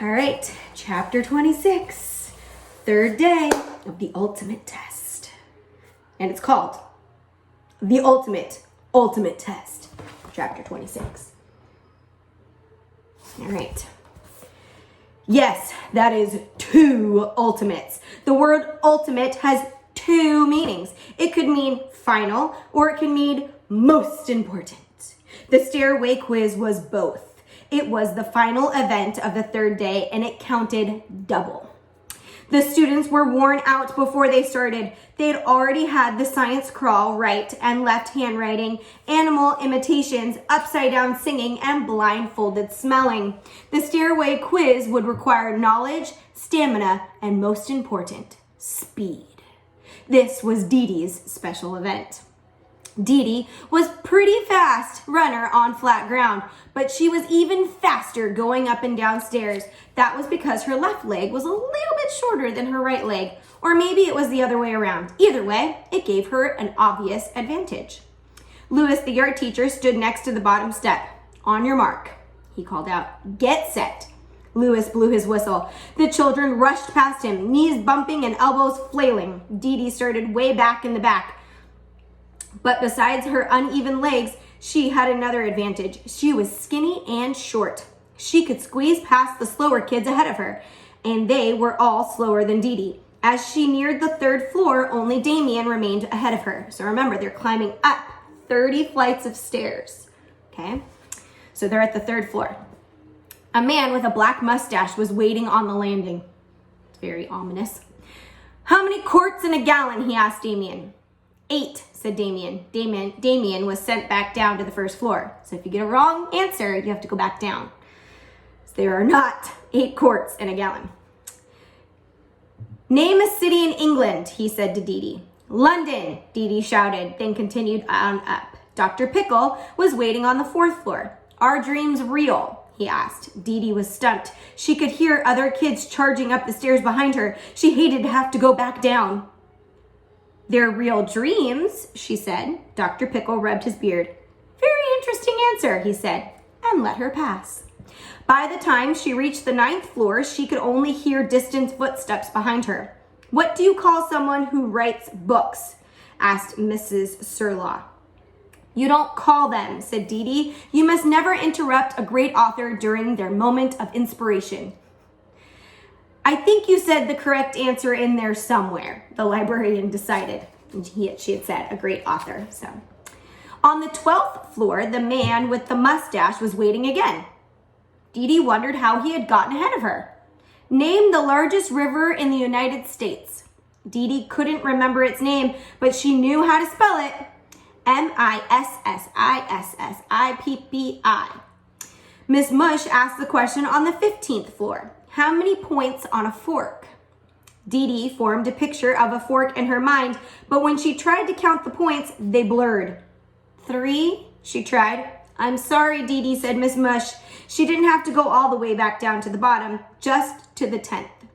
All right, chapter 26, third day of the ultimate test. And it's called The Ultimate Test, chapter 26. All right. Yes, that is two ultimates. The word ultimate has two meanings. It could mean final or it can mean most important. The stairway quiz was both. It was the final event of the third day and it counted double. The students were worn out before they started. They'd already had the science crawl, right and left handwriting, animal imitations, upside down singing, and blindfolded smelling. The stairway quiz would require knowledge, stamina, and most important, speed. This was Dee Dee's special event. Dee Dee was pretty fast runner on flat ground, but she was even faster going up and down stairs. That was because her left leg was a little bit shorter than her right leg, or maybe it was the other way around. Either way, it gave her an obvious advantage. Louis, the art teacher, stood next to the bottom step. On your mark, he called out. Get set. Louis blew his whistle. The children rushed past him, knees bumping and elbows flailing. Dee Dee started way back in the back. But besides her uneven legs, she had another advantage. She was skinny and short. She could squeeze past the slower kids ahead of her, and they were all slower than Dee Dee. As she neared the third floor, only Damien remained ahead of her. So remember, they're climbing up 30 flights of stairs, okay? So they're at the third floor. A man with a black mustache was waiting on the landing. It's very ominous. How many quarts in a gallon, he asked Damien. 8, said Damien. Damien was sent back down to the first floor. So if you get a wrong answer, you have to go back down. So there are not 8 quarts in a gallon. Name a city in England, he said to Dee Dee. London, Dee Dee shouted, then continued on up. Dr. Pickle was waiting on the 4th floor. Are dreams real? He asked. Dee Dee was stumped. She could hear other kids charging up the stairs behind her. She hated to have to go back down. They're real dreams, she said. Dr. Pickle rubbed his beard. Very interesting answer, he said, and let her pass. By the time she reached the 9th floor, she could only hear distant footsteps behind her. What do you call someone who writes books? Asked Mrs. Surlaw. You don't call them, said Dee Dee. You must never interrupt a great author during their moment of inspiration. I think you said the correct answer in there somewhere, the librarian decided. She had said a great author. So, on the 12th floor, the man with the mustache was waiting again. Dee Dee wondered how he had gotten ahead of her. Name the largest river in the United States. Dee Dee couldn't remember its name, but she knew how to spell it. Mississippi. Miss Mush asked the question on the 15th floor. How many points on a fork? Dee Dee formed a picture of a fork in her mind, but when she tried to count the points, they blurred. 3, she tried. I'm sorry, Dee Dee, said Miss Mush. She didn't have to go all the way back down to the bottom, just to the 10th.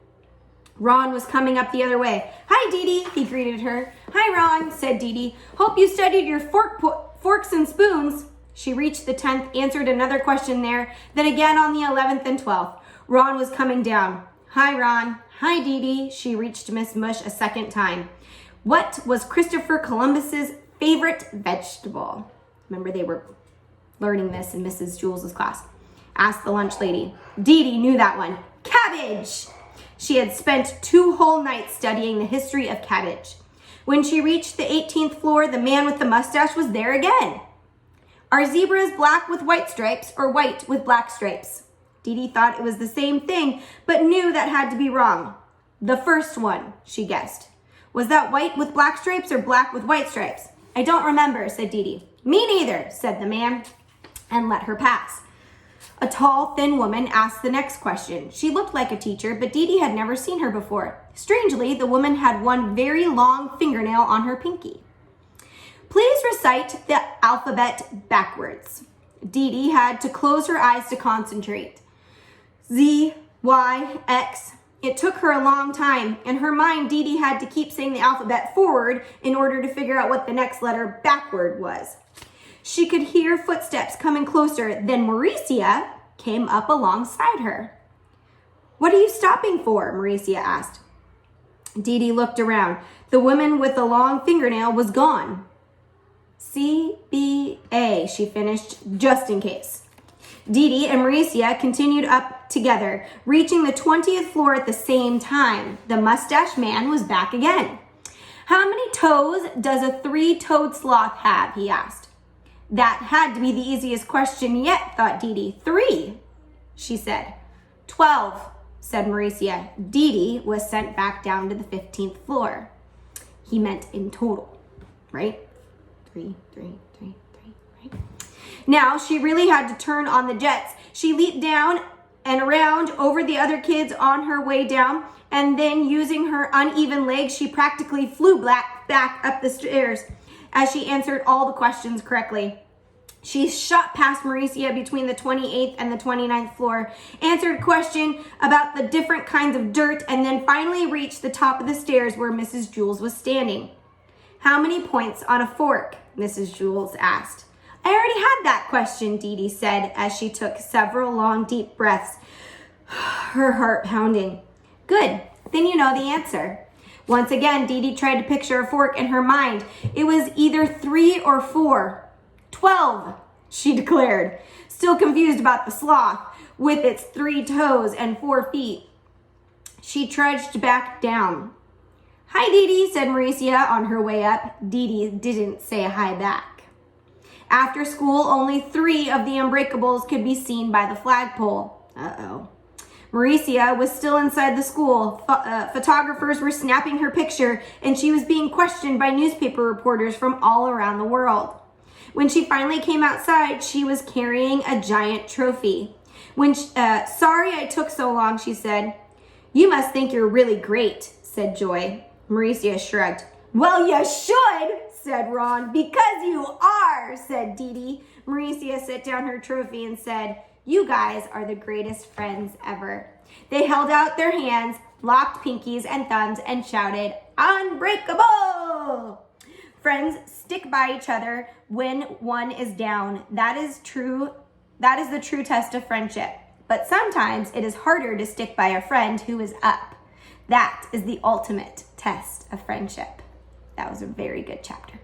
Ron was coming up the other way. Hi, Dee Dee, he greeted her. Hi, Ron, said Dee Dee. Hope you studied your forks and spoons. She reached the 10th, answered another question there, then again on the 11th and 12th. Ron was coming down. Hi, Ron. Hi, Dee Dee. She reached Miss Mush a second time. What was Christopher Columbus's favorite vegetable? Remember, they were learning this in Mrs. Jules's class. Asked the lunch lady. Dee Dee knew that one. Cabbage! She had spent 2 whole nights studying the history of cabbage. When she reached the 18th floor, the man with the mustache was there again. Are zebras black with white stripes or white with black stripes? Dee Dee thought it was the same thing, but knew that had to be wrong. The first one, she guessed. Was that white with black stripes or black with white stripes? I don't remember, said Dee Dee. Me neither, said the man, and let her pass. A tall, thin woman asked the next question. She looked like a teacher, but Dee Dee had never seen her before. Strangely, the woman had one very long fingernail on her pinky. Please recite the alphabet backwards. Dee Dee had to close her eyes to concentrate. Z, Y, X. It took her a long time. In her mind, Dee Dee had to keep saying the alphabet forward in order to figure out what the next letter backward was. She could hear footsteps coming closer. Then Mauricia came up alongside her. What are you stopping for? Mauricia asked. Dee Dee looked around. The woman with the long fingernail was gone. CBA, she finished, just in case. Dee Dee and Mauricia continued up together, reaching the 20th floor at the same time. The mustache man was back again. How many toes does a 3-toed sloth have? He asked. That had to be the easiest question yet, thought Dee Dee. 3, she said. 12, said Mauricia. Dee Dee was sent back down to the 15th floor. He meant in total, right? 3, right? Now she really had to turn on the jets. She leaped down and around over the other kids on her way down, and then using her uneven legs, she practically flew back up the stairs as she answered all the questions correctly. She shot past Mauricia between the 28th and the 29th floor, answered a question about the different kinds of dirt, and then finally reached the top of the stairs where Mrs. Jules was standing. How many points on a fork? Mrs. Jules asked. I already had that question, Dee Dee said as she took several long, deep breaths, her heart pounding. Good, then you know the answer. Once again, Dee Dee tried to picture a fork in her mind. It was either 3 or 4. 12, she declared, still confused about the sloth with its 3 toes and 4 feet. She trudged back down. Hi, Dee Dee, said Mauricia on her way up. Dee Dee didn't say hi back. After school, only 3 of the Unbreakables could be seen by the flagpole. Uh-oh. Mauricia was still inside the school. Photographers were snapping her picture, and she was being questioned by newspaper reporters from all around the world. When she finally came outside, she was carrying a giant trophy. Sorry I took so long, she said. You must think you're really great, said Joy. Mauricia shrugged. Well, you should, said Ron. Because you are, said Dee Dee. Mauricia set down her trophy and said, you guys are the greatest friends ever. They held out their hands, locked pinkies and thumbs, and shouted, Unbreakable! Friends stick by each other when one is down. That is true. That is the true test of friendship. But sometimes it is harder to stick by a friend who is up. That is the ultimate test of friendship. That was a very good chapter.